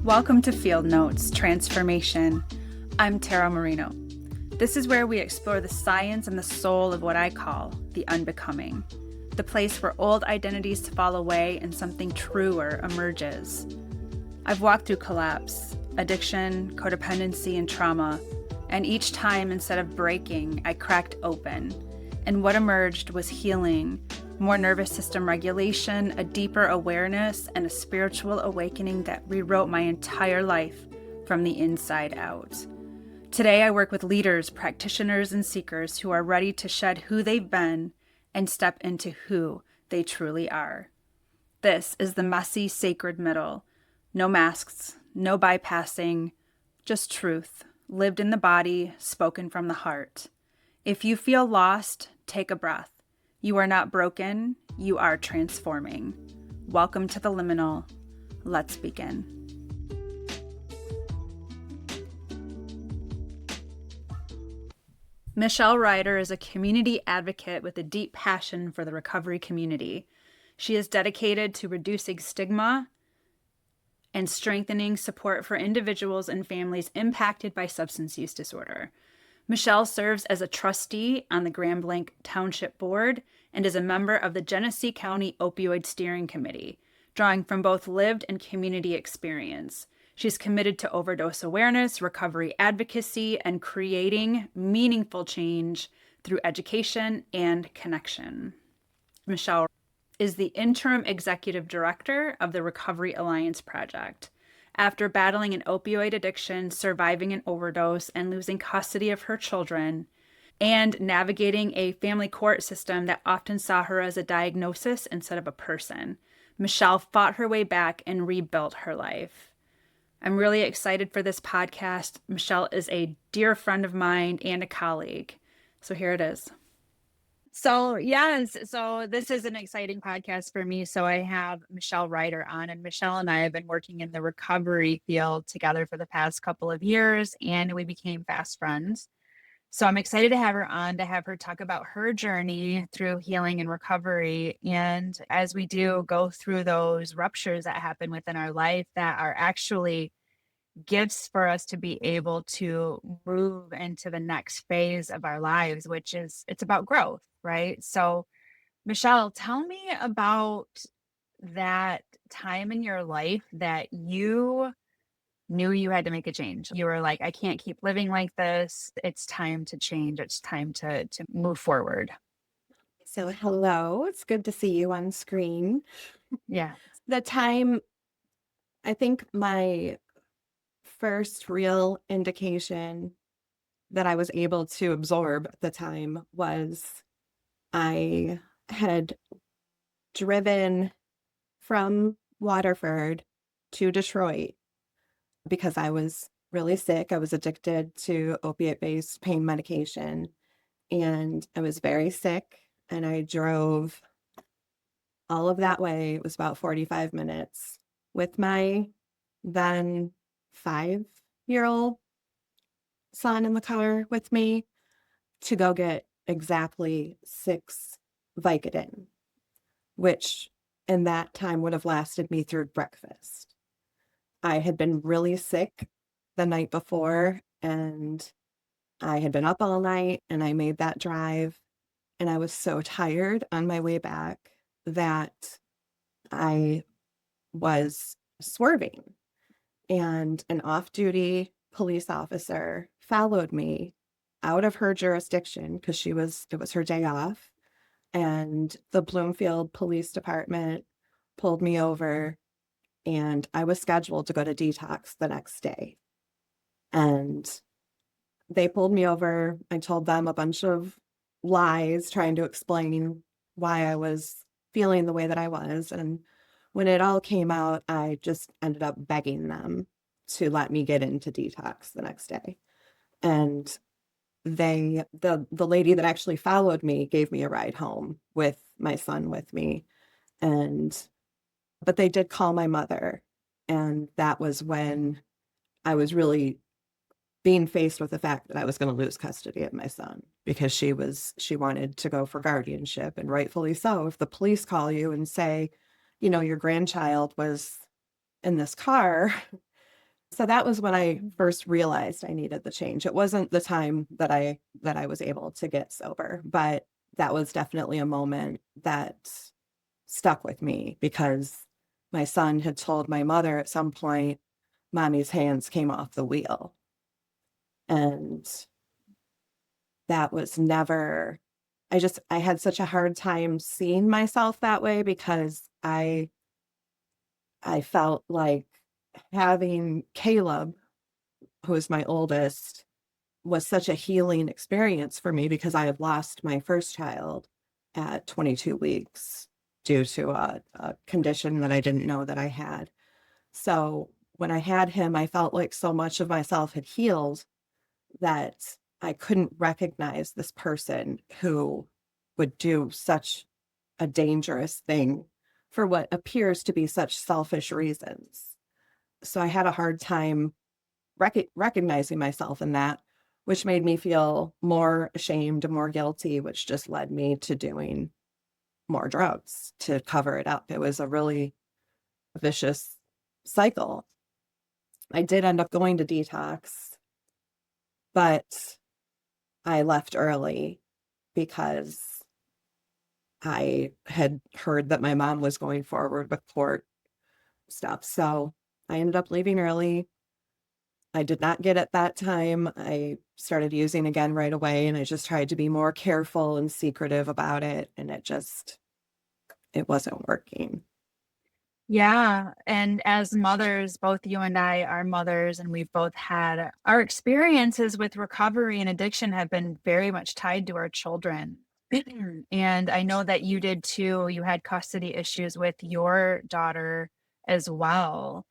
Welcome to Field Notes Transformation. I'm Tara Marino. This is where we explore the science and the soul of what I call the unbecoming, the place where old identities fall away and something truer emerges. I've walked through collapse, addiction, codependency, and trauma, and each time, instead of breaking, I cracked open, and what emerged was healing, more nervous system regulation, a deeper awareness, and a spiritual awakening that rewrote my entire life from the inside out. Today, I work with leaders, practitioners, and seekers who are ready to shed who they've been and step into who they truly are. This is the messy, sacred middle. No masks, no bypassing, just truth, lived in the body, spoken from the heart. If you feel lost, take a breath. You are not broken, you are transforming. Welcome to the liminal. Let's begin. Michelle Ryder is a community advocate with a deep passion for the recovery community. She is dedicated to reducing stigma and strengthening support for individuals and families impacted by substance use disorder. Michelle serves as a trustee on the Grand Blanc Township Board and is a member of the Genesee County Opioid Steering Committee, drawing from both lived and community experience. She's committed to overdose awareness, recovery advocacy, and creating meaningful change through education and connection. Michelle is the interim executive director of the Recovery Alliance Project. After battling an opioid addiction, surviving an overdose, and losing custody of her children, and navigating a family court system that often saw her as a diagnosis instead of a person, Michelle fought her way back and rebuilt her life. I'm really excited for this podcast. Michelle is a dear friend of mine and a colleague. So here it is. So this is an exciting podcast for me. So I have Michelle Ryder on, and Michelle and I have been working in the recovery field together for the past couple of years, and we became fast friends. So I'm excited to have her on, to have her talk about her journey through healing and recovery. And as we do go through those ruptures that happen within our life that are actually gifts for us to be able to move into the next phase of our lives, which is, it's about growth, right? So Michelle, tell me about that time in your life that you knew you had to make a change. You were like, I can't keep living like this. It's time to change. It's time to move forward. So hello, it's good to see you on screen. Yeah. The time, I think my first real indication that I was able to absorb at the time was I had driven from Waterford to Detroit because I was really sick. I was addicted to opiate-based pain medication, and I was very sick, and I drove all of that way. It was about 45 minutes with my then 5-year-old son in the car with me to go get exactly 6 Vicodin, which in that time would have lasted me through breakfast. I had been really sick the night before, and I had been up all night, and I made that drive, and I was so tired on my way back that I was swerving, and an off-duty police officer followed me out of her jurisdiction because it was her day off, and the Bloomfield Police Department pulled me over, and I was scheduled to go to detox the next day. And they pulled me over. I told them a bunch of lies trying to explain why I was feeling the way that I was. And when it all came out, I just ended up begging them to let me get into detox the next day. And the lady that actually followed me gave me a ride home with my son with me. But they did call my mother. And that was when I was really being faced with the fact that I was going to lose custody of my son, because she wanted to go for guardianship, and rightfully so. If the police call you and say, your grandchild was in this car, So that was when I first realized I needed the change. It wasn't the time that I was able to get sober, but that was definitely a moment that stuck with me because my son had told my mother at some point, Mommy's hands came off the wheel. And that was never, I had such a hard time seeing myself that way because I felt like having Caleb, who is my oldest, was such a healing experience for me because I had lost my first child at 22 weeks due to a condition that I didn't know that I had. So when I had him, I felt like so much of myself had healed that I couldn't recognize this person who would do such a dangerous thing for what appears to be such selfish reasons. So I had a hard time recognizing myself in that, which made me feel more ashamed and more guilty, which just led me to doing more drugs to cover it up. It was a really vicious cycle. I did end up going to detox, but I left early because I had heard that my mom was going forward with court stuff. So I ended up leaving early. I did not get it that time. I started using again right away, and I just tried to be more careful and secretive about it. And it wasn't working. Yeah. And as mothers, both you and I are mothers, and we've both had our experiences with recovery and addiction have been very much tied to our children. And I know that you did too. You had custody issues with your daughter as well.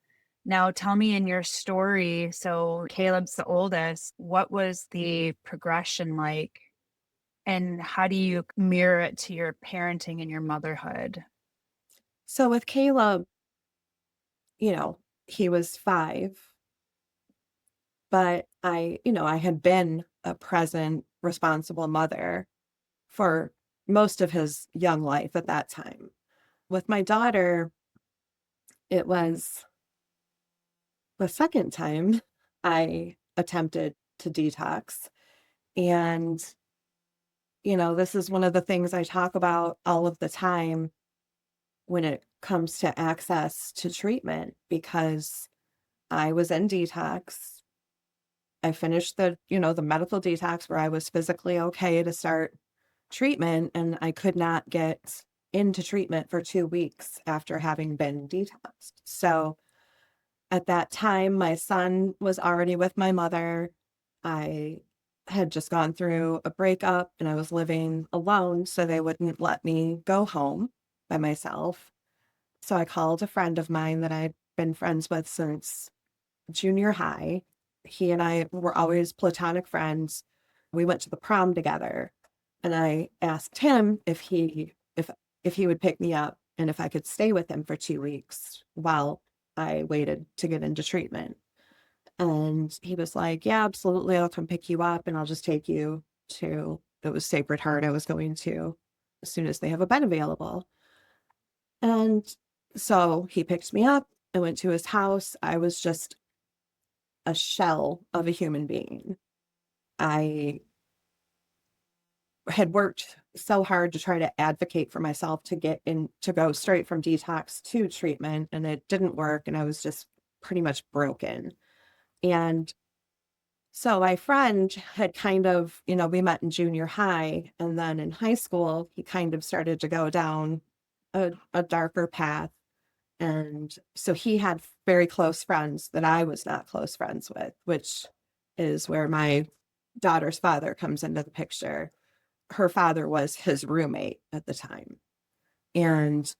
Now, tell me in your story. So, Caleb's the oldest. What was the progression like? And how do you mirror it to your parenting and your motherhood? So with Caleb, he was 5, but I had been a present, responsible mother for most of his young life at that time. With my daughter, it was the second time I attempted to detox. And, this is one of the things I talk about all of the time when it comes to access to treatment, because I was in detox. I finished the medical detox where I was physically okay to start treatment, and I could not get into treatment for 2 weeks after having been detoxed. So at that time, my son was already with my mother. I had just gone through a breakup and I was living alone, so they wouldn't let me go home by myself. So I called a friend of mine that I'd been friends with since junior high. He and I were always platonic friends. We went to the prom together, and I asked him if he would pick me up and if I could stay with him for 2 weeks while I waited to get into treatment. And he was like, "Yeah, absolutely. I'll come pick you up and I'll just take you to," it was Sacred Heart I was going to, as soon as they have a bed available. And so he picked me up. I went to his house. I was just a shell of a human being. I had worked so hard to try to advocate for myself to get in, to go straight from detox to treatment, and it didn't work. And I was just pretty much broken. And so my friend had kind of, we met in junior high, and then in high school, he kind of started to go down a darker path. And so he had very close friends that I was not close friends with, which is where my daughter's father comes into the picture. Her father was his roommate at the time. And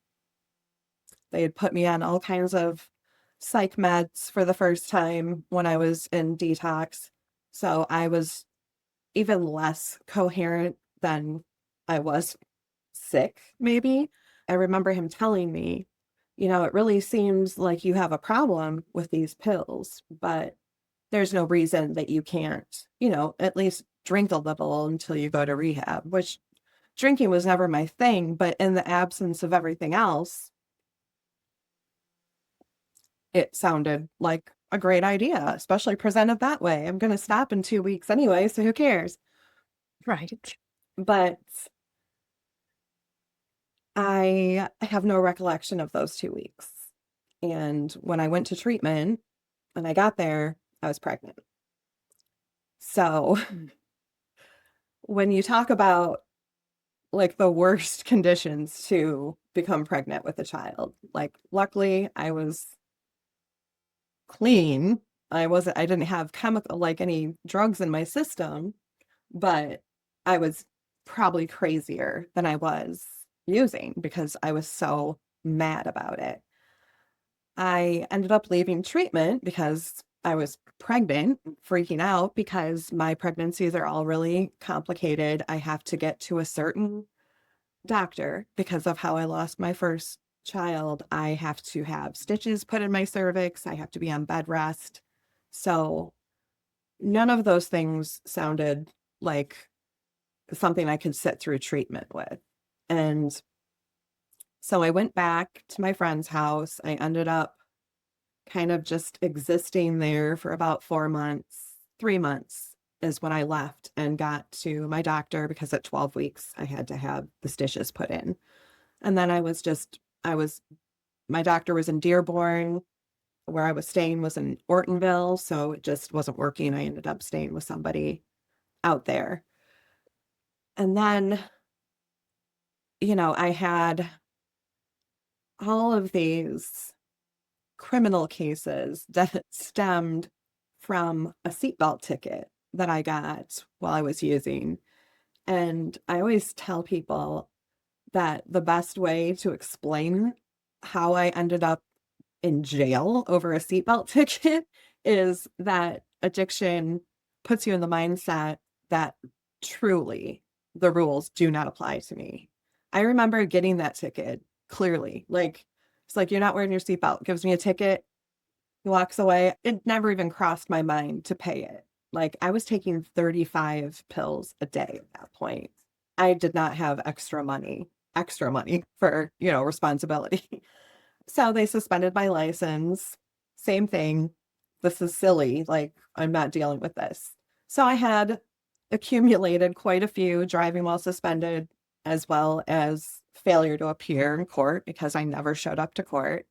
they had put me on all kinds of psych meds for the first time when I was in detox. So I was even less coherent than I was sick, maybe. I remember him telling me, "It really seems like you have a problem with these pills, but there's no reason that you can't, at least drink a little until you go to rehab," which drinking was never my thing. But in the absence of everything else, it sounded like a great idea, especially presented that way. I'm going to stop in 2 weeks anyway, so who cares? Right. But I have no recollection of those 2 weeks. And when I went to treatment and I got there, I was pregnant. So when you talk about like the worst conditions to become pregnant with a child, like luckily I was clean. I didn't have chemical, like any drugs in my system, but I was probably crazier than I was using because I was so mad about it. I ended up leaving treatment because I was pregnant, freaking out because my pregnancies are all really complicated. I have to get to a certain doctor because of how I lost my first child. I have to have stitches put in my cervix. I have to be on bed rest. So none of those things sounded like something I could sit through treatment with. And so I went back to my friend's house. I ended up kind of just existing there for about 4 months. 3 months is when I left and got to my doctor because at 12 weeks I had to have the stitches put in. And then my doctor was in Dearborn. Where I was staying was in Ortonville. So it just wasn't working. I ended up staying with somebody out there. And then, I had all of these criminal cases that stemmed from a seatbelt ticket that I got while I was using. And I always tell people that the best way to explain how I ended up in jail over a seatbelt ticket is that addiction puts you in the mindset that truly the rules do not apply to me. I remember getting that ticket clearly. Like, it's like, you're not wearing your seatbelt, gives me a ticket, he walks away. It never even crossed my mind to pay it. Like, I was taking 35 pills a day at that point. I did not have extra money for, responsibility. So they suspended my license. Same thing. This is silly. Like, I'm not dealing with this. So I had accumulated quite a few driving while suspended, as well as failure to appear in court because I never showed up to court.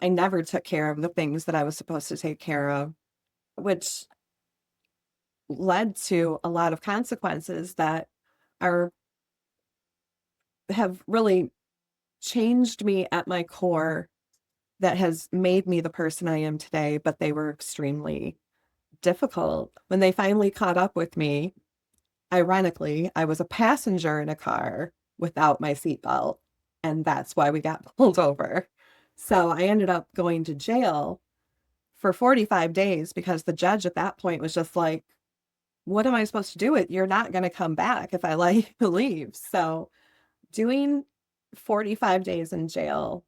I never took care of the things that I was supposed to take care of, which led to a lot of consequences that are have really changed me at my core, that has made me the person I am today, but they were extremely difficult. When they finally caught up with me, ironically, I was a passenger in a car without my seatbelt, and that's why we got pulled over. So I ended up going to jail for 45 days because the judge at that point was just like, what am I supposed to do with? You're not going to come back if I let you leave. So doing 45 days in jail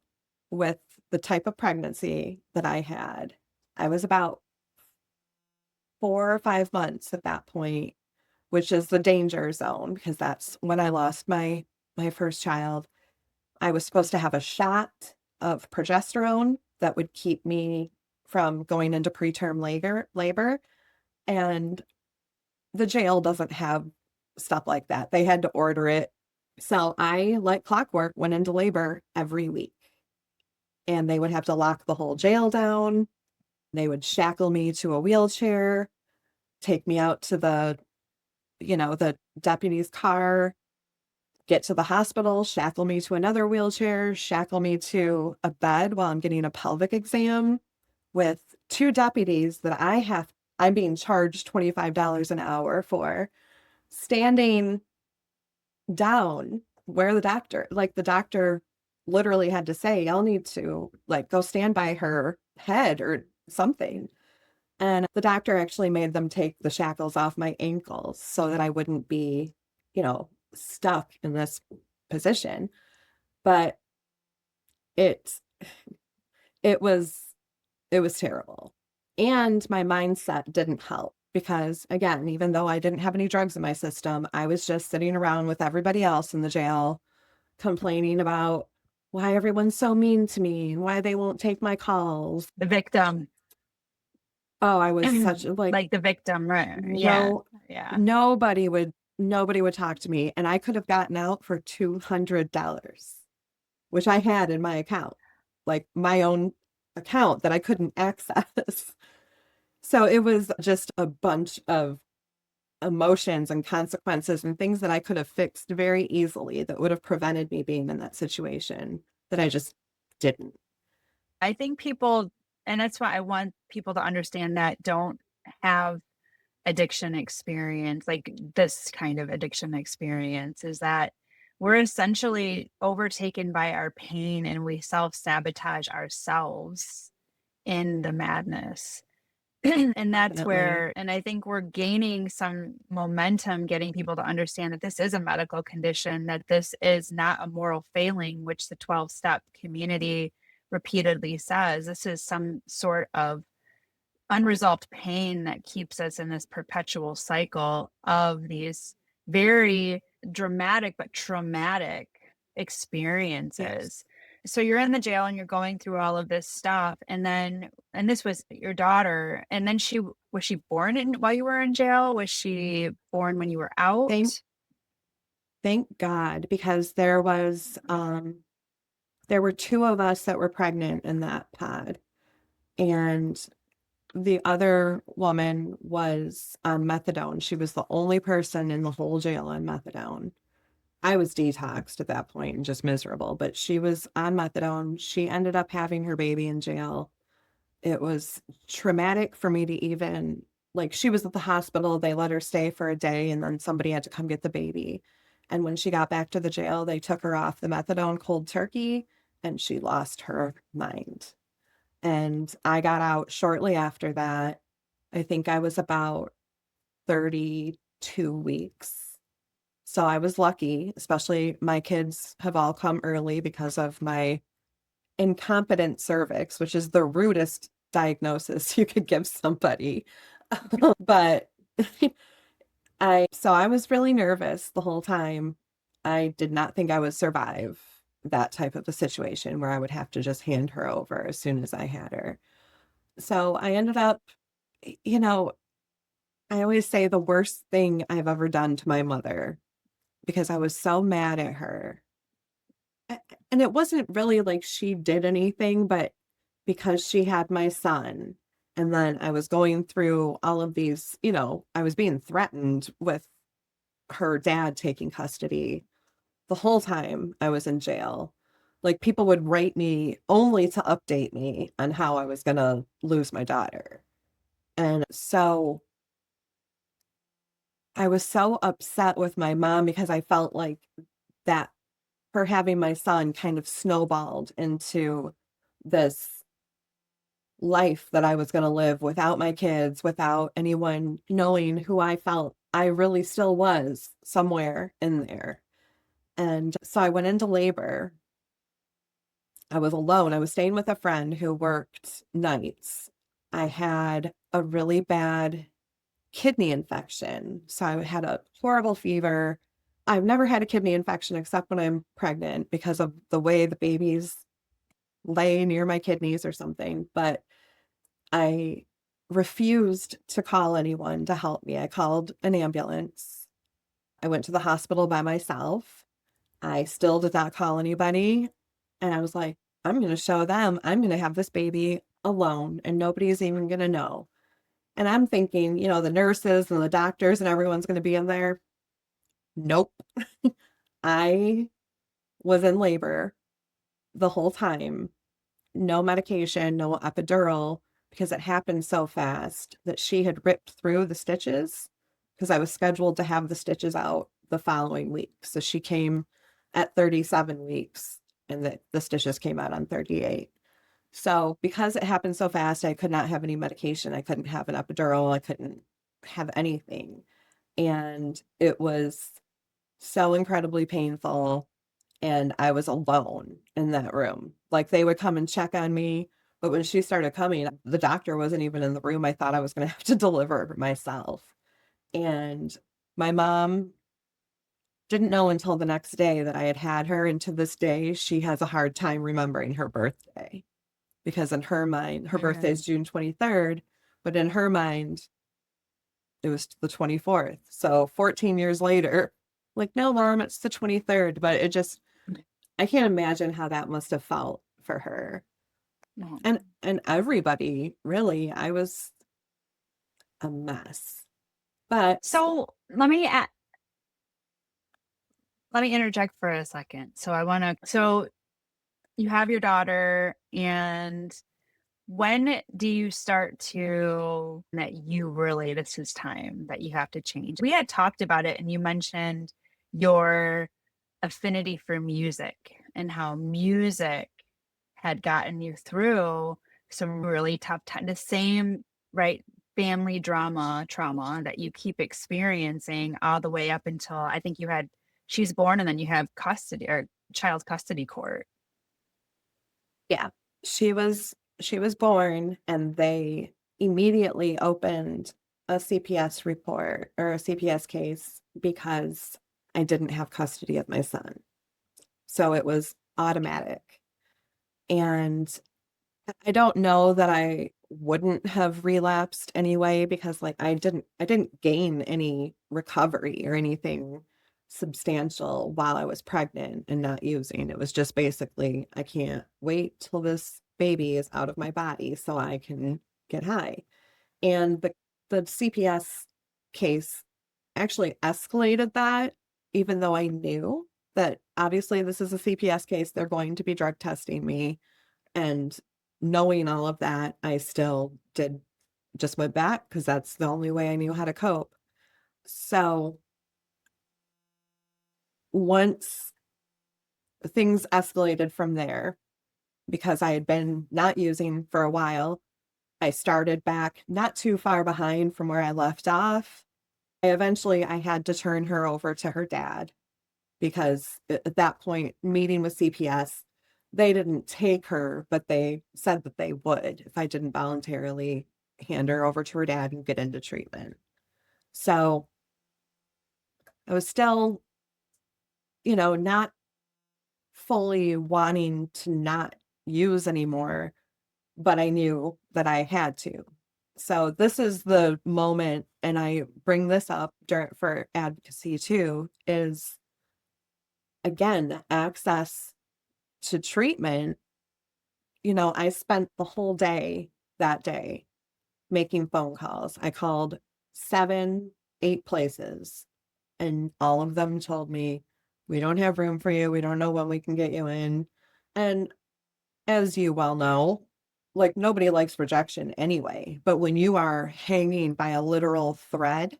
with the type of pregnancy that I had, I was about 4 or 5 months at that point, which is the danger zone because that's when I lost my first child. I was supposed to have a shot of progesterone that would keep me from going into preterm labor, and the jail doesn't have stuff like that. They had to order it. So I, like clockwork, went into labor every week, and they would have to lock the whole jail down. They would shackle me to a wheelchair, take me out to the deputy's car, get to the hospital, shackle me to another wheelchair, shackle me to a bed while I'm getting a pelvic exam with two deputies that I'm being charged $25 an hour for, standing down where the doctor literally had to say, y'all need to like go stand by her head or something. And the doctor actually made them take the shackles off my ankles so that I wouldn't be, stuck in this position. But it it was it was terrible. And my mindset didn't help because again, even though I didn't have any drugs in my system, I was just sitting around with everybody else in the jail complaining about why everyone's so mean to me and why they won't take my calls. The victim. Oh, I was such like Like the victim, right? Yeah. no Yeah. nobody would talk to me, and I could have gotten out for $200, which I had in my account, like my own account that I couldn't access. So it was just a bunch of emotions and consequences and things that I could have fixed very easily that would have prevented me being in that situation that I just didn't. I think people, and that's why I want people to understand that don't have addiction experience, like this kind of addiction experience, is that we're essentially overtaken by our pain and we self sabotage ourselves in the madness. And that's Definitely. where, and I think we're gaining some momentum getting people to understand that this is a medical condition, that this is not a moral failing, which the 12 step community repeatedly says. This is some sort of unresolved pain that keeps us in this perpetual cycle of these very dramatic but traumatic Yes. experiences. So you're in the jail and you're going through all of this stuff, and then, and this was your daughter, and then she, was she born in while you were in jail? Was she born when you were Thank out? thank God, because there were two of us that were pregnant in that pod, and the other woman was on methadone. She was the only person in the whole jail on methadone. I was detoxed at that point and just miserable, but she was on methadone. She ended up having her baby in jail. It was traumatic for me to even, like, she was at the hospital. They let her stay for a day, and then somebody had to come get the baby. And when she got back to the jail, they took her off the methadone cold turkey, and she lost her mind. And I got out shortly after that. I think I was about 32 weeks. So I was lucky, especially my kids have all come early because of my incompetent cervix, which is the rudest diagnosis you could give somebody. But I was really nervous the whole time. I did not think I would survive that type of a situation where I would have to just hand her over as soon as I had her. So I ended up, you know, I always say the worst thing I've ever done to my mother because I was so mad at her. And it wasn't really like she did anything, but because she had my son, and then I was going through all of these, I was being threatened with her dad taking custody the whole time I was in jail. Like people would write me only to update me on how I was going to lose my daughter. And so I was so upset with my mom because I felt like that her having my son kind of snowballed into this life that I was going to live without my kids, without anyone knowing who I felt I really still was somewhere in there. And so I went into labor. I was alone. I was staying with a friend who worked nights. I had a really bad kidney infection. So I had a horrible fever. I've never had a kidney infection except when I'm pregnant because of the way the babies lay near my kidneys or something. But I refused to call anyone to help me. I called an ambulance. I went to the hospital by myself. I still did not call anybody. And I was like, I'm going to show them I'm going to have this baby alone and nobody's even going to know. And I'm thinking, the nurses and the doctors and everyone's going to be in there. Nope. I was in labor the whole time. No medication, no epidural, because it happened so fast that she had ripped through the stitches because I was scheduled to have the stitches out the following week. So she came at 37 weeks and the stitches came out on 38. So because it happened so fast, I could not have any medication. I couldn't have an epidural. I couldn't have anything. And it was so incredibly painful. And I was alone in that room. Like they would come and check on me. But when she started coming, the doctor wasn't even in the room. I thought I was going to have to deliver myself. And my mom didn't know until the next day that I had had her. And to this day, she has a hard time remembering her birthday because in her mind, her birthday Mm. is June 23rd, But in her mind, it was the 24th. So 14 years later, like, no, mom, it's the 23rd. But it just, I can't imagine how that must have felt for her. No. And everybody, really. I was a mess. But So let me interject for a second. So you have your daughter, and when do you start to that you really, this is time that you have to change? We had talked about it, and you mentioned your affinity for music and how music had gotten you through some really tough time. The same, right? Family trauma that you keep experiencing all the way up until I think she's born, and then you have custody or child custody court. yeah, she was born, and they immediately opened a CPS report or a CPS case because I didn't have custody of my son. So it was automatic. And I don't know that I wouldn't have relapsed anyway, because like I didn't gain any recovery or anything substantial while I was pregnant and not using. It was just basically, I can't wait till this baby is out of my body so I can get high. And the CPS case actually escalated that, even though I knew that obviously this is a CPS case, they're going to be drug testing me. And knowing all of that, I still did just went back because that's the only way I knew how to cope. So once things escalated from there, because I had been not using for a while, I started back not too far behind from where I left off. I had to turn her over to her dad because at that point, meeting with CPS, they didn't take her, but they said that they would if I didn't voluntarily hand her over to her dad and get into treatment. So I was still, not fully wanting to not use anymore, but I knew that I had to. So this is the moment, and I bring this up for advocacy too, is again, access to treatment. I spent the whole day that day making phone calls. I called 7, 8 places, and all of them told me, we don't have room for you. We don't know when we can get you in. And as you well know, like, nobody likes rejection anyway. But when you are hanging by a literal thread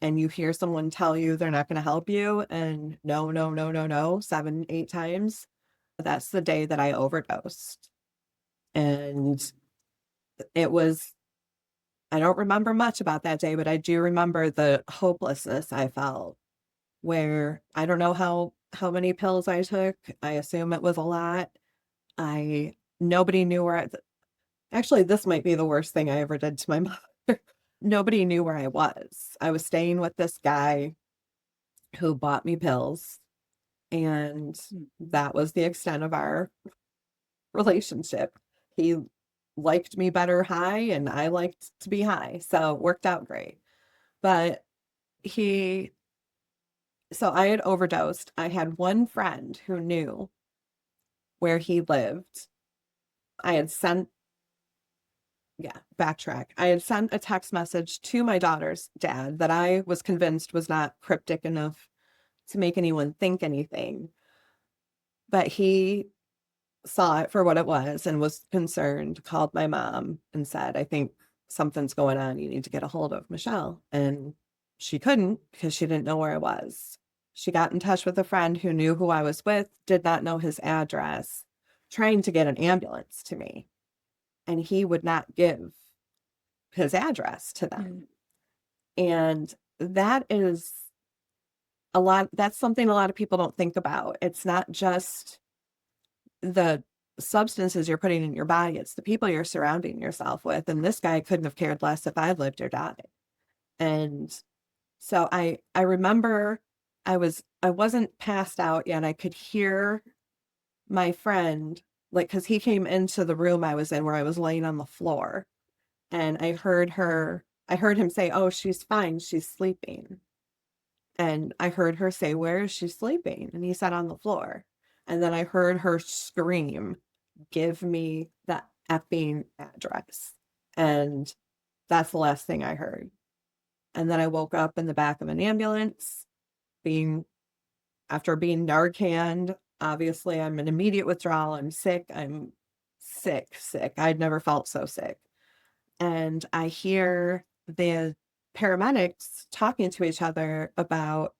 and you hear someone tell you they're not going to help you, and no, no, no, no, no, 7, 8 times, that's the day that I overdosed. And it was, I don't remember much about that day, but I do remember the hopelessness I felt, where I don't know how many pills I took. I assume it was a lot. Nobody knew actually, this might be the worst thing I ever did to my mother. Nobody knew where I was. I was staying with this guy who bought me pills, and that was the extent of our relationship. He liked me better high, and I liked to be high. So it worked out great. But he, so I had overdosed. I had one friend who knew where he lived. I had sent, yeah, backtrack. I had sent a text message to my daughter's dad that I was convinced was not cryptic enough to make anyone think anything. But he saw it for what it was and was concerned, called my mom and said, I think something's going on. You need to get a hold of Michelle. And she couldn't because she didn't know where I was. She got in touch with a friend who knew who I was with, did not know his address, trying to get an ambulance to me. And he would not give his address to them. And that is that's something a lot of people don't think about. It's not just the substances you're putting in your body, it's the people you're surrounding yourself with. And this guy couldn't have cared less if I lived or died. And so I remember I wasn't passed out yet. I could hear my friend, like, because he came into the room I was in where I was laying on the floor. And I heard him say, "Oh, she's fine, she's sleeping." And I heard her say, "Where is she sleeping?" And he said, "On the floor." And then I heard her scream, "Give me the effing address." And that's the last thing I heard. And then I woke up in the back of an ambulance, being after being Narcaned. Obviously, I'm in immediate withdrawal. I'm sick. I'm sick, sick. I'd never felt so sick. And I hear the paramedics talking to each other about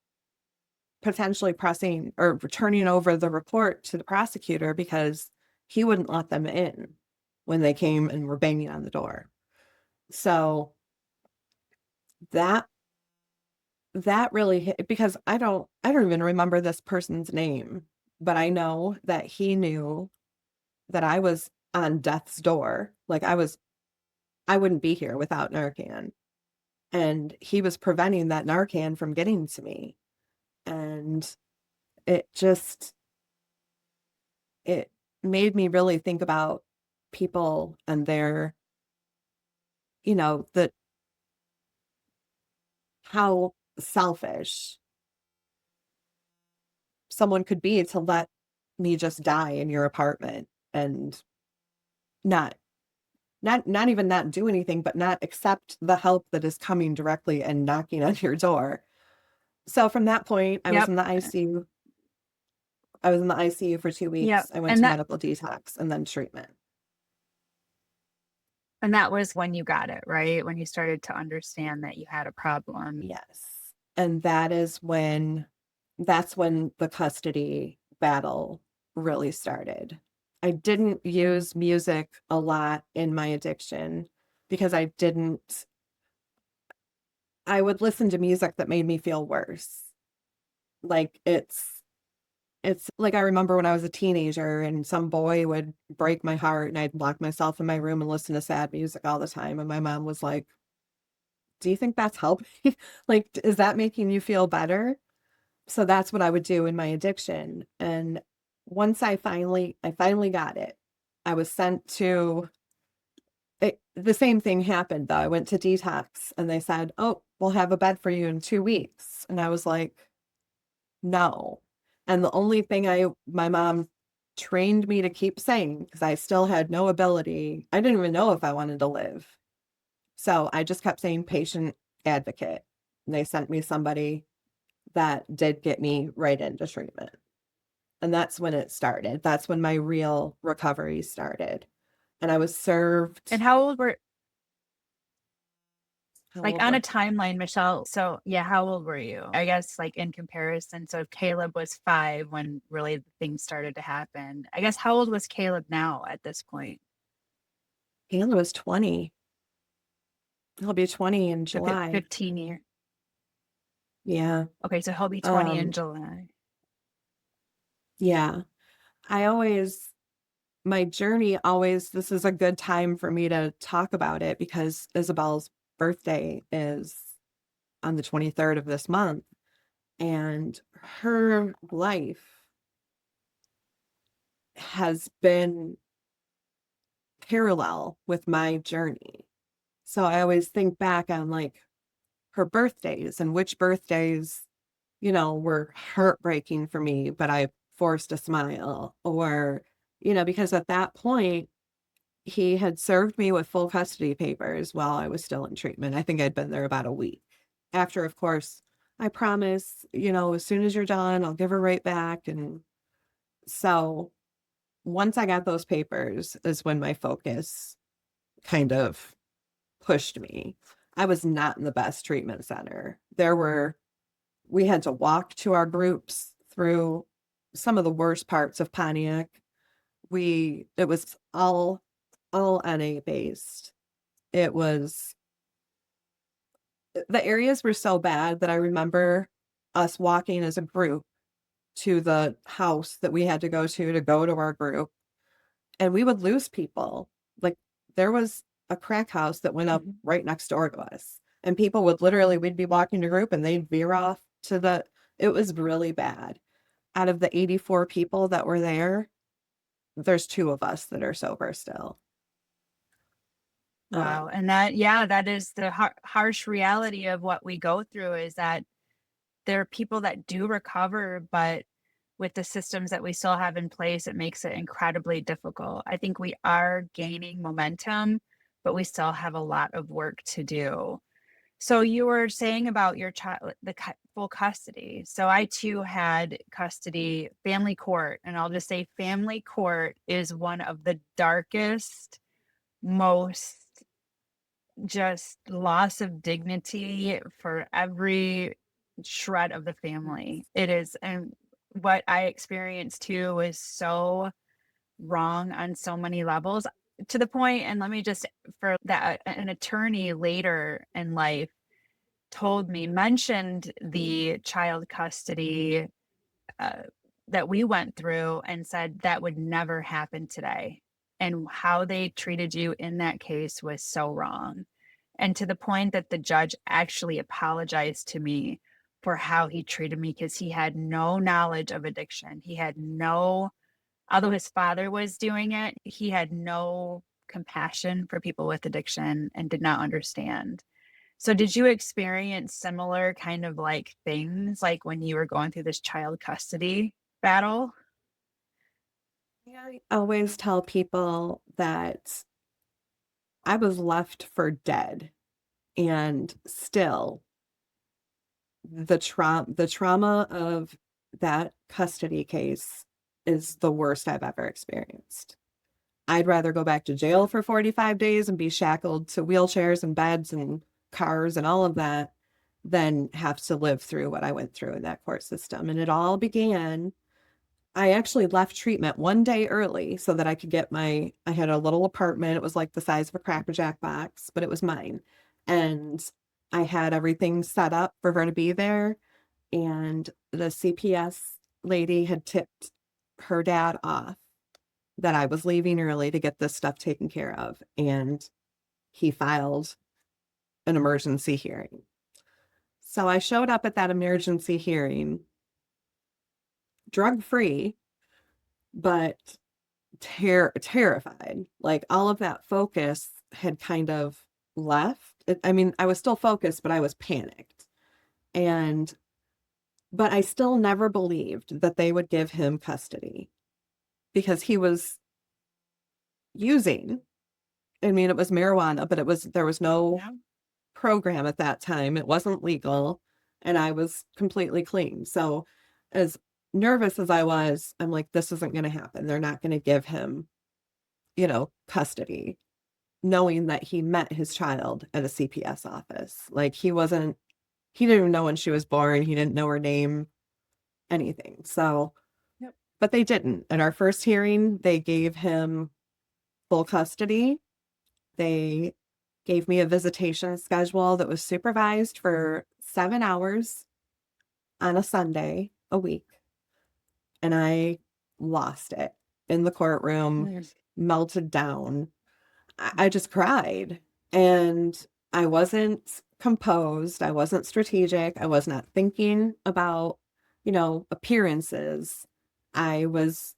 potentially pressing or turning over the report to the prosecutor because he wouldn't let them in when they came and were banging on the door. So that that really hit because I don't even remember this person's name, but I know that he knew that I was on death's door. Like I wouldn't be here without Narcan. And he was preventing that Narcan from getting to me. And it just it made me really think about people and their, that how selfish someone could be to let me just die in your apartment and not not even not do anything, but not accept the help that is coming directly and knocking on your door. So from that point, I was Yep. in the ICU. I was in the ICU for 2 Yep. weeks. I went And to that medical detox and then treatment. and that was when you got it, right? When you started to understand that you had a problem. Yes. And that's when the custody battle really started. I didn't use music a lot in my addiction because I would listen to music that made me feel worse. Like it's like I remember when I was a teenager and some boy would break my heart and I'd lock myself in my room and listen to sad music all the time. And my mom was like, "Do you think that's helping? Like, is that making you feel better?" So that's what I would do in my addiction. And once I finally got it. I was sent to the same thing happened though. I went to detox and they said, "Oh, we'll have a bed for you in 2 weeks." And I was like, "No." And the only thing my mom trained me to keep saying, because I still had no ability, I didn't even know if I wanted to live. So I just kept saying patient advocate. And they sent me somebody that did get me right into treatment. And that's when it started. That's when my real recovery started. And I was served, And how old were how like old on was a timeline, Michelle? So yeah, how old were you? I guess like in comparison. So Caleb was 5 when really things started to happen. I guess how old was Caleb now at this point? Hannah was 20. He'll be 20 in So July. 15 years. Yeah. Okay, so he'll be 20 in Um, July. yeah. I always my journey always this is a good time for me to talk about it because Isabel's birthday is on the 23rd of this month and her life has been parallel with my journey. So I always think back on like her birthdays and which birthdays, were heartbreaking for me, but I forced a smile or, because at that point he had served me with full custody papers while I was still in treatment. I think I'd been there about a week. After, of course, I promise, as soon as you're done, I'll give her right back. And so once I got those papers is when my focus kind of pushed me. I was not in the best treatment center. We had to walk to our groups through some of the worst parts of Pontiac. It was all NA based. It was the areas were so bad that I remember us walking as a group to the house that we had to go to our group, and we would lose people. Like there was a crack house that went up Mhm. right next door to us, and people would literally we'd be walking to group and they'd veer off to the it was really bad. Out of the 84 people that were there, there's 2 of us that are sober still. Wow. And that, yeah, that is the harsh reality of what we go through, is that there are people that do recover, but with the systems that we still have in place, it makes it incredibly difficult. I think we are gaining momentum, but we still have a lot of work to do. So you were saying about your child, the full custody. So I too had custody, family court, and I'll just say family court is one of the darkest, most just loss of dignity for every shred of the family. It is, and what I experienced too was so wrong on so many levels, to the point, and let me just, for that, an attorney later in life told me, mentioned the child custody uh, that we went through, and said that would never happen today. And how they treated you in that case was so wrong. And to the point that the judge actually apologized to me for how he treated me, because he had no knowledge of addiction. He had no, although his father was doing it, he had no compassion for people with addiction and did not understand. So did you experience similar kind of like things, like when you were going through this child custody battle? I always tell people that I was left for dead, and still the trauma of that custody case is the worst I've ever experienced. I'd rather go back to jail for 45 days and be shackled to wheelchairs and beds and cars and all of that than have to live through what I went through in that court system. And it all began, I actually left treatment one day early so that I could get I had a little apartment. It was like the size of a Cracker Jack box, but it was mine. And I had everything set up for her to be there. And the CPS lady had tipped her dad off that I was leaving early to get this stuff taken care of. And he filed an emergency hearing. So I showed up at that emergency hearing, drug free, but terrified. Like all of that focus had kind of left. I mean, I was still focused, but I was panicked. And, but I still never believed that they would give him custody because he was using. I mean, it was marijuana, but there was no Yeah. program at that time. It wasn't legal, and I was completely clean. So as nervous as I was, I'm like, this isn't going to happen. They're not going to give him, custody, knowing that he met his child at a CPS office. Like he didn't even know when she was born. He didn't know her name, anything. So, Yep. but they didn't. At our first hearing, they gave him full custody. They gave me a visitation schedule that was supervised for 7 hours on a Sunday a week. And I lost it in the courtroom, Yes. melted down. I just cried, and I wasn't composed. I wasn't strategic. I was not thinking about, appearances. I was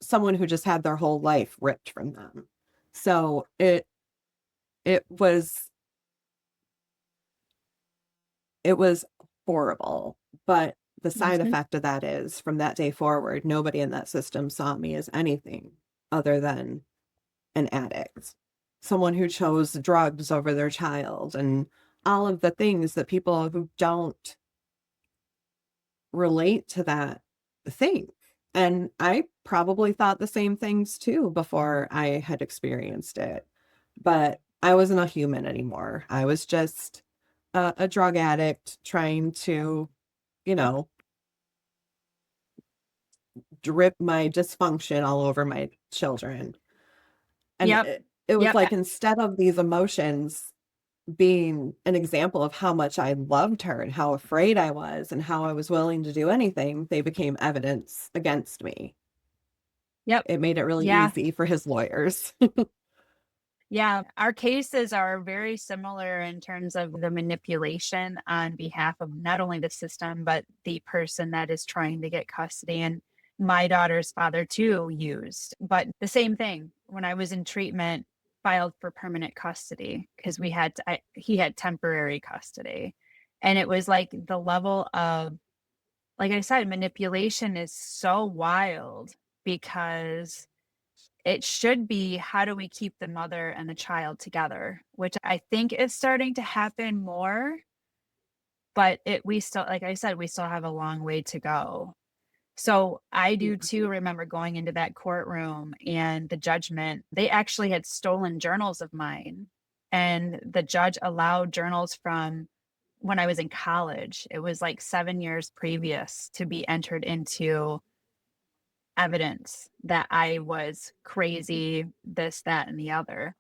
someone who just had their whole life ripped from them. So it was it was horrible. But the side Mhm. effect of that is from that day forward, nobody in that system saw me as anything other than an addict, someone who chose drugs over their child, and all of the things that people who don't relate to that think. And I probably thought the same things too before I had experienced it. But I wasn't a human anymore. I was just a drug addict trying to, you know, drip my dysfunction all over my children. And Yep. it was Yep. like, instead of these emotions being an example of how much I loved her and how afraid I was and how I was willing to do anything, they became evidence against me. Yep. It made it really Yeah. easy for his lawyers. Yeah. Our cases are very similar in terms of the manipulation on behalf of not only the system, but the person that is trying to get custody. And my daughter's father too used, but the same thing. When I was in treatment, filed for permanent custody because he had temporary custody. And it was like the level of, like I said, manipulation is so wild because it should be, how do we keep the mother and the child together, which I think is starting to happen more, but we still, like I said, we still have a long way to go. So I do too remember going into that courtroom and the judgment, they actually had stolen journals of mine. And the judge allowed journals from when I was in college. It was like 7 years previous to be entered into evidence that I was crazy, this, that, and the other.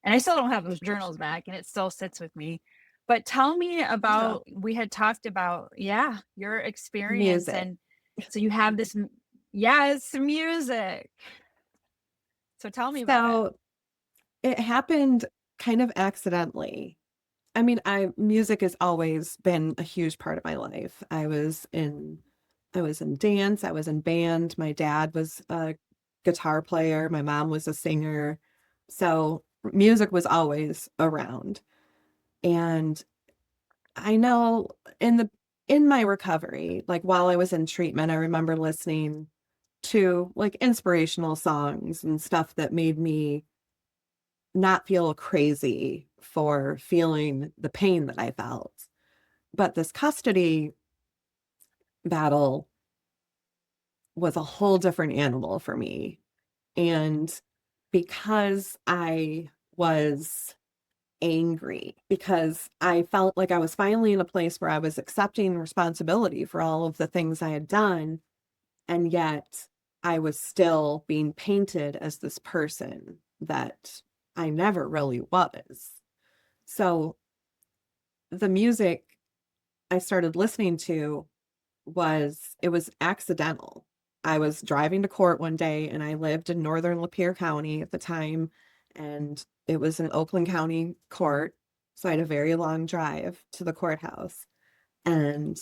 And I still don't have those journals back, and it still sits with me. But tell me Yeah. about, we had talked about, yeah, your experience. Music. And so you have this, yeah, it's music. So tell me about it. So it happened kind of accidentally. I mean, music has always been a huge part of my life. I was in dance, I was in band. My dad was a guitar player, my mom was a singer. So music was always around. And I know in my recovery, like while I was in treatment, I remember listening to like inspirational songs and stuff that made me not feel crazy for feeling the pain that I felt. But this custody battle was a whole different animal for me. And because I was angry, because I felt like I was finally in a place where I was accepting responsibility for all of the things I had done, and yet I was still being painted as this person that I never really was. So the music I started listening to was accidental. I was driving to court one day and I lived in northern Lapeer County at the time, and it was an Oakland County court. So I had a very long drive to the courthouse, and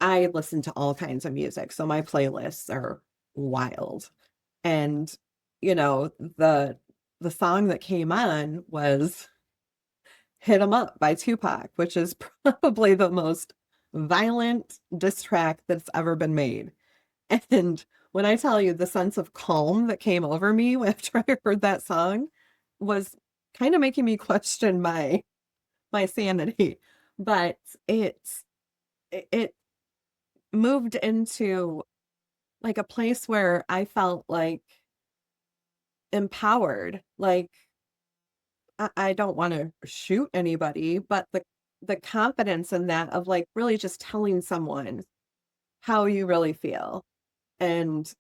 I listened to all kinds of music. So my playlists are wild. And you know, the song that came on was Hit 'Em Up by Tupac, which is probably the most violent diss track that's ever been made. And when I tell you the sense of calm that came over me after I heard that song was kind of making me question my sanity. But it moved into like a place where I felt like empowered. Like I don't want to shoot anybody, but the confidence in that of like really just telling someone how you really feel and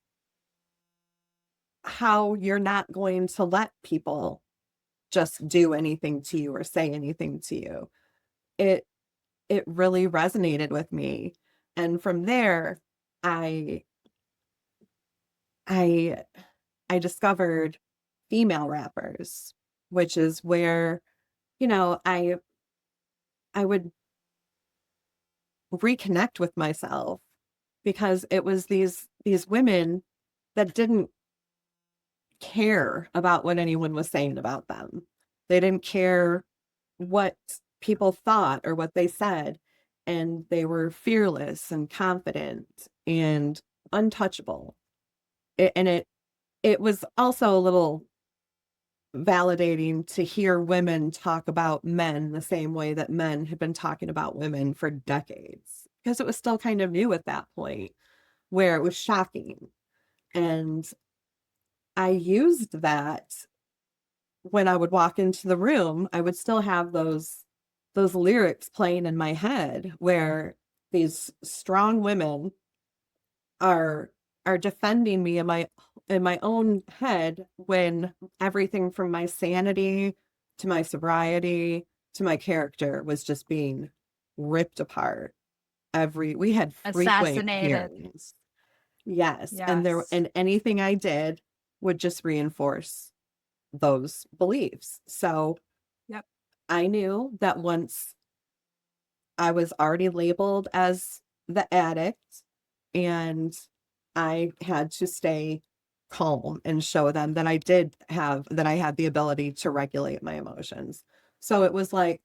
how you're not going to let people just do anything to you or say anything to you. It it really resonated with me. And from there, I I I discovered female rappers, which is where, I would reconnect with myself because it was these women that didn't care about what anyone was saying about them. They didn't care what people thought or what they said, and they were fearless and confident and untouchable. And it was also a little validating to hear women talk about men the same way that men had been talking about women for decades, because it was still kind of new at that point where it was shocking. And I used that when I would walk into the room. I would still have those lyrics playing in my head where these strong women are are defending me in my own head when everything from my sanity to my sobriety to my character was just being ripped apart. We had frequent Assassinated. hearings. Yes, Yes. and anything I did would just reinforce those beliefs. So Yep. I knew that once I was already labeled as the addict and I had to stay calm and show them that I had the ability to regulate my emotions. So it was like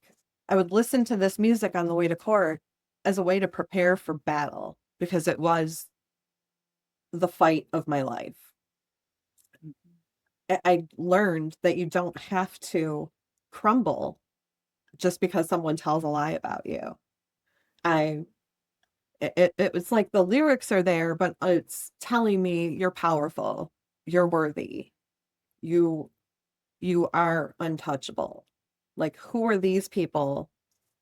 I would listen to this music on the way to court as a way to prepare for battle because it was the fight of my life. I learned that you don't have to crumble just because someone tells a lie about you. I it was like the lyrics are there, but it's telling me you're powerful, you're worthy, you you are untouchable. Like, who are these people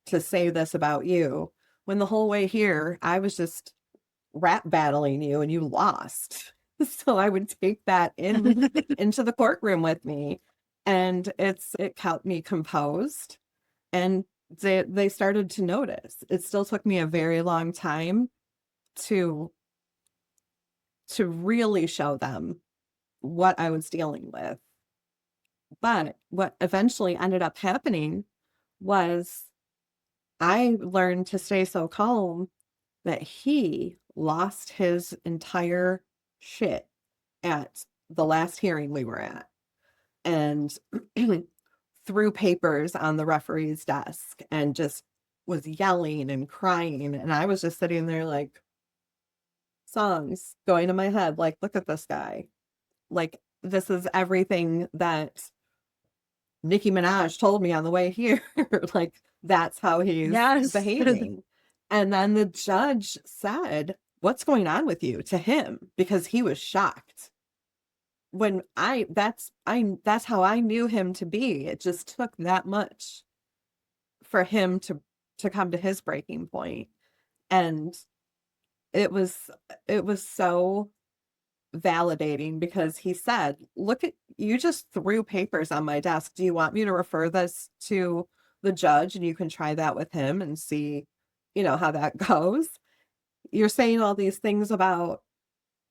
to say this about you when the whole way here I was just rap battling you and you lost. So I would take that into the courtroom with me, and it kept me composed, and they started to notice. It still took me a very long time to really show them what I was dealing with. But what eventually ended up happening was I learned to stay so calm that he lost his entire shit at the last hearing we were at and threw papers on the referee's desk and just was yelling and crying. And I was just sitting there like songs going in my head, like, look at this guy. Like, this is everything that Nicki Minaj told me on the way here. Like, that's how he's Yes. behaving. And then the judge said, "What's going on with you?" to him because he was shocked. When that's how I knew him to be. It just took that much for him to come to his breaking point. And it was so validating because he said, "Look at you just threw papers on my desk. Do you want me to refer this to the judge and you can try that with him and see, how that goes? You're saying all these things about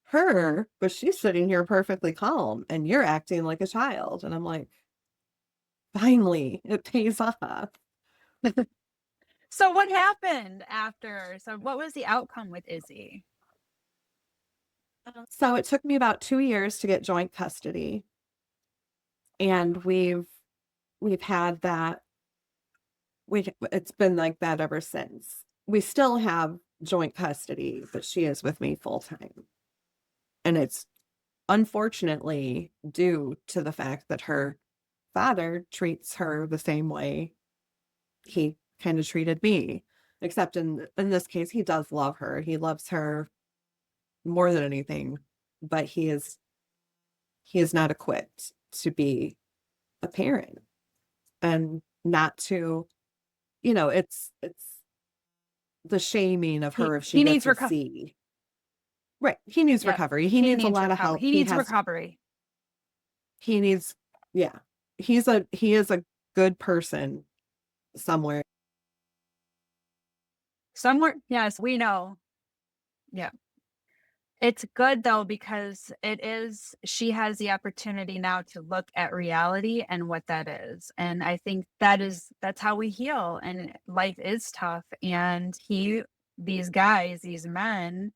her, but she's sitting here perfectly calm and you're acting like a child." And I'm like, finally, it pays off. So what happened after? So what was the outcome with Izzy? So it took me about 2 years to get joint custody. And we've had that it's been like that ever since. We still have joint custody, but she is with me full time. And it's unfortunately due to the fact that her father treats her the same way he kind of treated me. Except in this case, he does love her. He loves her more than anything, but he is not equipped to be a parent and not to, it's the shaming of He her if she he gets needs a reco C. Right. He needs Yep. recovery. He needs a lot of help. He needs recovery. He needs, yeah. He is a good person somewhere. Somewhere, yes, we know. Yeah. It's good though because she has the opportunity now to look at reality and what that is. And I think that's how we heal, and life is tough, and these guys, these men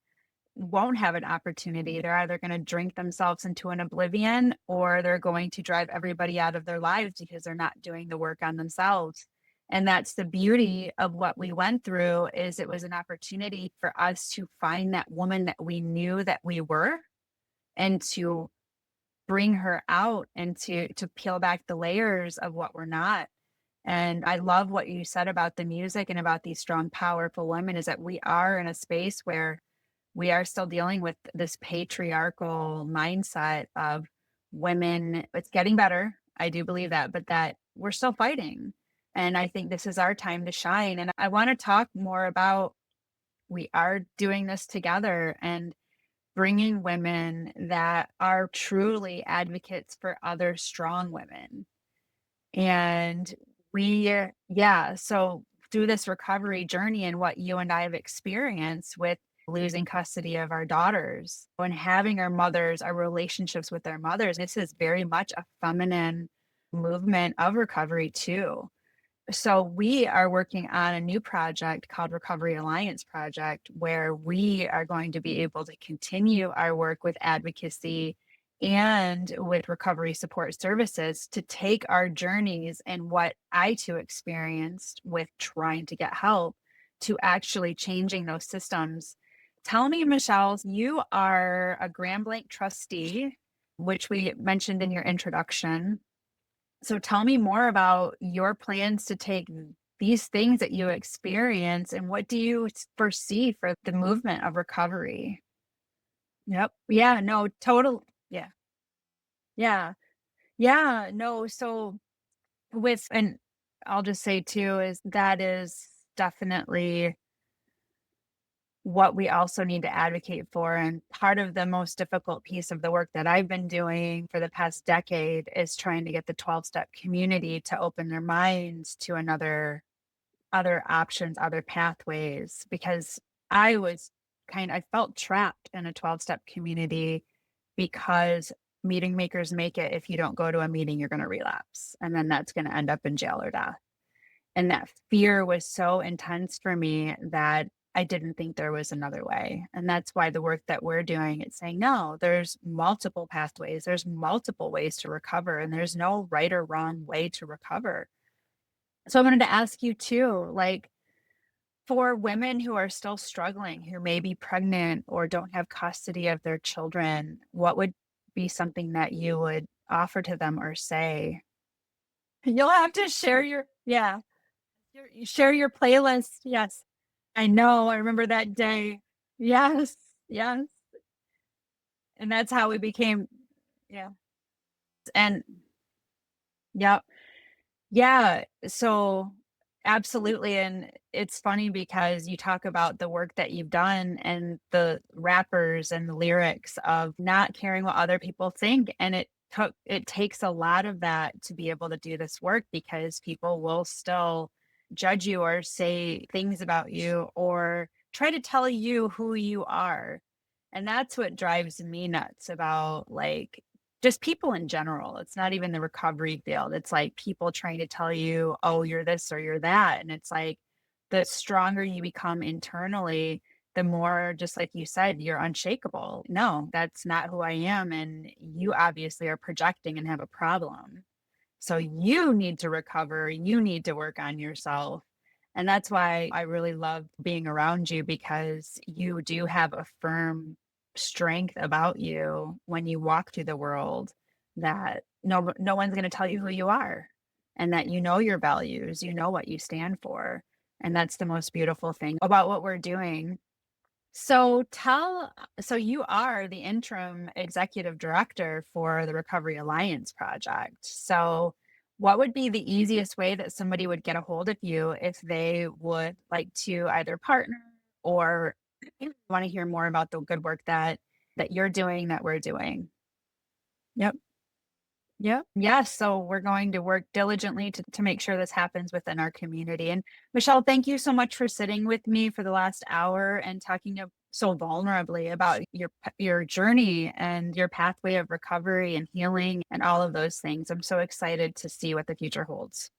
won't have an opportunity. They're either going to drink themselves into an oblivion, or they're going to drive everybody out of their lives because they're not doing the work on themselves. And that's the beauty of what we went through, is it was an opportunity for us to find that woman that we knew that we were, and to bring her out, and to peel back the layers of what we're not. And I love what you said about the music and about these strong, powerful women, is that we are in a space where we are still dealing with this patriarchal mindset of women. It's getting better. I do believe that, but that we're still fighting. And I think this is our time to shine. And I want to talk more about, we are doing this together and bringing women that are truly advocates for other strong women. And so through this recovery journey and what you and I have experienced with losing custody of our daughters and having our relationships with our mothers, this is very much a feminine movement of recovery too. So we are working on a new project called Recovery Alliance Project, where we are going to be able to continue our work with advocacy and with recovery support services to take our journeys and what I too experienced with trying to get help to actually changing those systems. Tell me, Michelle, you are a Grand Blanc trustee, which we mentioned in your introduction. So tell me more about your plans to take these things that you experience and what do you foresee for the movement of recovery? Yep. Yeah, no, total. Yeah. Yeah. Yeah, no, so with and I'll just say too is that is definitely what we also need to advocate for, and part of the most difficult piece of the work that I've been doing for the past decade is trying to get the 12-step community to open their minds to other options, other pathways, because I felt trapped in a 12-step community because meeting makers make it if you don't go to a meeting, you're going to relapse. And then that's going to end up in jail or death. And that fear was so intense for me that I didn't think there was another way. And that's why the work that we're doing, it's saying, no, there's multiple pathways, there's multiple ways to recover, and there's no right or wrong way to recover. So I wanted to ask you too, like, for women who are still struggling, who may be pregnant or don't have custody of their children, what would be something that you would offer to them or say? You'll have to share you share your playlist. Yes. I know. I remember that day. Yes. Yes. And that's how we became, yeah. And yeah. Yeah, so absolutely, and it's funny because you talk about the work that you've done and the rappers and the lyrics of not caring what other people think, and it takes a lot of that to be able to do this work because people will still judge you or say things about you or try to tell you who you are. And that's what drives me nuts about, like, just people in general. It's not even the recovery field. It's like people trying to tell you, "Oh, you're this or you're that." And it's like the stronger you become internally, the more, just like you said, you're unshakable. No, that's not who I am. And you obviously are projecting and have a problem. So you need to recover. You need to work on yourself. And that's why I really love being around you because you do have a firm strength about you when you walk through the world that no one's going to tell you who you are and that you know your values, you know what you stand for. And that's the most beautiful thing about what we're doing. So you are the interim executive director for the Recovery Alliance project. So what would be the easiest way that somebody would get a hold of you if they would like to either partner or want to hear more about the good work that you're doing, that we're doing? Yep. Yep. Yes. So we're going to work diligently to make sure this happens within our community. And Michelle, thank you so much for sitting with me for the last hour and talking so vulnerably about your journey and your pathway of recovery and healing and all of those things. I'm so excited to see what the future holds.